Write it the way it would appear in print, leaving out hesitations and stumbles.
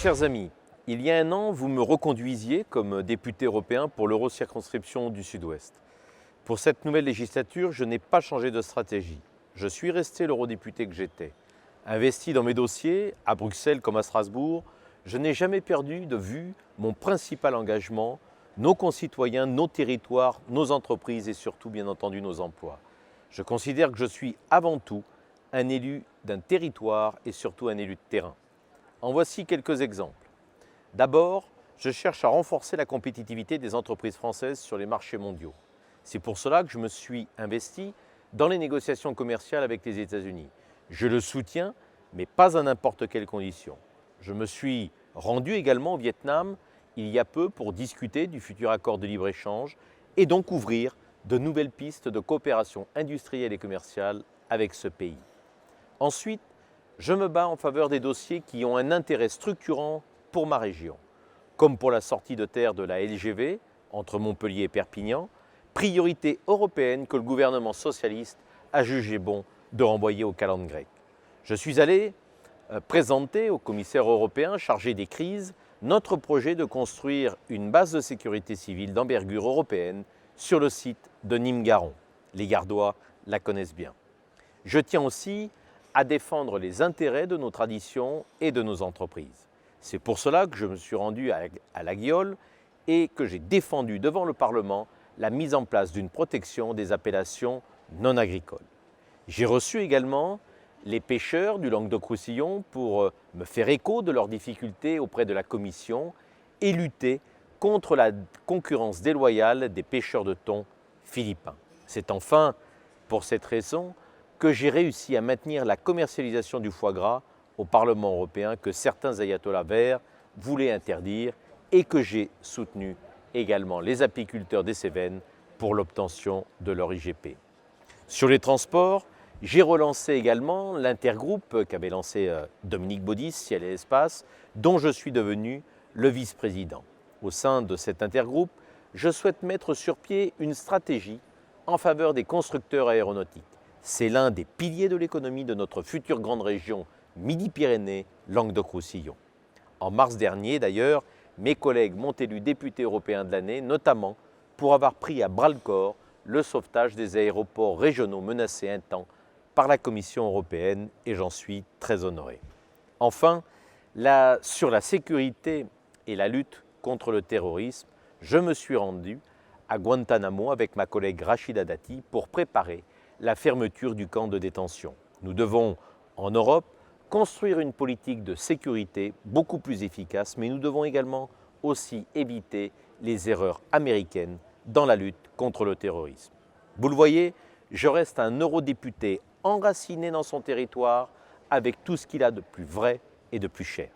Chers amis, il y a un an, vous me reconduisiez comme député européen pour l'Eurocirconscription du Sud-Ouest. Pour cette nouvelle législature, je n'ai pas changé de stratégie. Je suis resté l'eurodéputé que j'étais. Investi dans mes dossiers, à Bruxelles comme à Strasbourg, je n'ai jamais perdu de vue mon principal engagement, nos concitoyens, nos territoires, nos entreprises et surtout, bien entendu, nos emplois. Je considère que je suis avant tout un élu d'un territoire et surtout un élu de terrain. En voici quelques exemples. D'abord, je cherche à renforcer la compétitivité des entreprises françaises sur les marchés mondiaux. C'est pour cela que je me suis investi dans les négociations commerciales avec les États-Unis. Je le soutiens, mais pas à n'importe quelle condition. Je me suis rendu également au Vietnam il y a peu pour discuter du futur accord de libre-échange et donc ouvrir de nouvelles pistes de coopération industrielle et commerciale avec ce pays. Ensuite, je me bats en faveur des dossiers qui ont un intérêt structurant pour ma région, comme pour la sortie de terre de la LGV entre Montpellier et Perpignan, priorité européenne que le gouvernement socialiste a jugé bon de renvoyer aux calendes grecques. Je suis allé présenter au commissaire européen chargé des crises notre projet de construire une base de sécurité civile d'envergure européenne sur le site de Nîmes-Garons. Les Gardois la connaissent bien. Je tiens aussi à défendre les intérêts de nos traditions et de nos entreprises. C'est pour cela que je me suis rendu à La Guiole et que j'ai défendu devant le Parlement la mise en place d'une protection des appellations non agricoles. J'ai reçu également les pêcheurs du Languedoc-Roussillon pour me faire écho de leurs difficultés auprès de la Commission et lutter contre la concurrence déloyale des pêcheurs de thon philippins. C'est enfin pour cette raison que j'ai réussi à maintenir la commercialisation du foie gras au Parlement européen que certains ayatollahs verts voulaient interdire et que j'ai soutenu également les apiculteurs des Cévennes pour l'obtention de leur IGP. Sur les transports, j'ai relancé également l'intergroupe qu'avait lancé Dominique Baudis, Ciel et Espace, dont je suis devenu le vice-président. Au sein de cet intergroupe, je souhaite mettre sur pied une stratégie en faveur des constructeurs aéronautiques. C'est l'un des piliers de l'économie de notre future grande région Midi-Pyrénées, Languedoc-Roussillon. En mars dernier, d'ailleurs, mes collègues m'ont élu député européen de l'année, notamment pour avoir pris à bras-le-corps le sauvetage des aéroports régionaux menacés un temps par la Commission européenne et j'en suis très honoré. Enfin, sur la sécurité et la lutte contre le terrorisme, je me suis rendu à Guantanamo avec ma collègue Rachida Dati pour préparer la fermeture du camp de détention. Nous devons, en Europe, construire une politique de sécurité beaucoup plus efficace, mais nous devons également aussi éviter les erreurs américaines dans la lutte contre le terrorisme. Vous le voyez, je reste un eurodéputé enraciné dans son territoire avec tout ce qu'il a de plus vrai et de plus cher.